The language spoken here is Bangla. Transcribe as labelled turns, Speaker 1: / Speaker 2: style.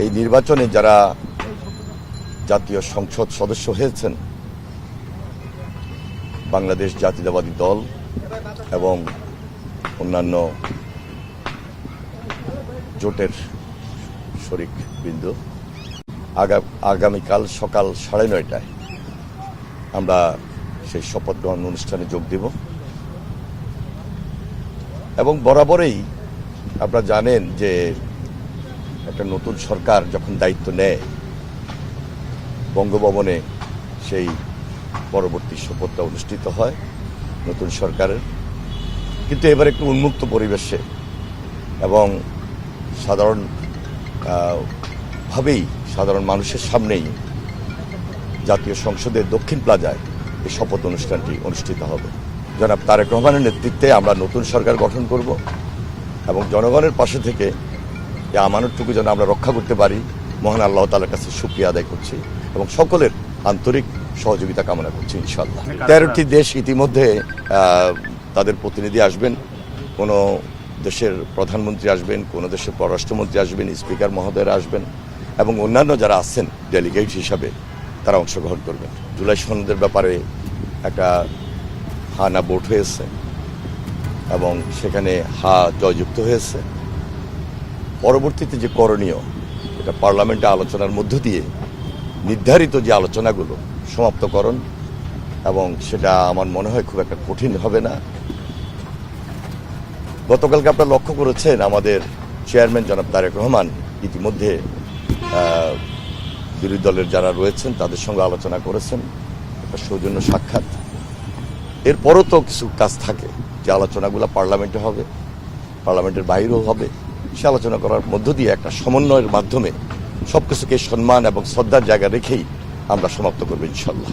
Speaker 1: এই নির্বাচনে যারা জাতীয় সংসদ সদস্য হয়েছেন বাংলাদেশ জাতীয়তাবাদী দল এবং অন্যান্য জোটের শরিক বৃন্দ আগামীকাল সকাল 9:30টায় আমরা সেই শপথ গ্রহণ অনুষ্ঠানে যোগ দেব এবং বরাবরই আপনারা জানেন যে একটা নতুন সরকার যখন দায়িত্ব নেয় বঙ্গভবনে সেই পরবর্তী শপথটা অনুষ্ঠিত হয় নতুন সরকারের, কিন্তু এবার একটু উন্মুক্ত পরিবেশে এবং সাধারণ মানুষের সামনেই জাতীয় সংসদের দক্ষিণ প্লাজায় এই শপথ অনুষ্ঠানটি অনুষ্ঠিত হবে। জনাব তারেক রহমানের নেতৃত্বে আমরা নতুন সরকার গঠন করব এবং জনগণের পাশে থেকে এই আমানতটুকু যেন আমরা রক্ষা করতে পারি মহান আল্লাহ তাআলার কাছে শুকরিয়া আদায় করছি এবং সকলের আন্তরিক সহযোগিতা কামনা করছি ইনশাআল্লাহ। 13টি দেশ ইতিমধ্যে তাদের প্রতিনিধি আসবেন, কোনো দেশের প্রধানমন্ত্রী আসবেন, কোনো দেশের পররাষ্ট্রমন্ত্রী আসবেন, স্পিকার মহোদয়রা আসবেন এবং অন্যান্য যারা আছেন ডেলিগেট হিসাবে তারা অংশগ্রহণ করবেন। জুলাই সনদের ব্যাপারে একটা হা না ভোট হয়েছে এবং সেখানে হা জয়যুক্ত হয়েছে। পরবর্তীতে যে করণীয় এটা পার্লামেন্টে আলোচনার মধ্য দিয়ে নির্ধারিত যে আলোচনাগুলো সমাপ্তকরণ এবং সেটা আমার মনে হয় খুব একটা কঠিন হবে না। গতকালকে আপনারা লক্ষ্য করেছেন আমাদের চেয়ারম্যান জনাব তারেক রহমান ইতিমধ্যে বিরোধী দলের যারা রয়েছেন তাদের সঙ্গে আলোচনা করেছেন, একটা সৌজন্য সাক্ষাৎ। এরপরও তো কিছু কাজ থাকে যে আলোচনাগুলো পার্লামেন্টে হবে, পার্লামেন্টের বাইরেও হবে। সে আলোচনা করার মধ্য দিয়ে একটা সমন্বয়ের মাধ্যমে সবকিছুকে সম্মান এবং শ্রদ্ধার জায়গা রেখেই আমরা সমাপ্ত করবো ইনশাল্লাহ।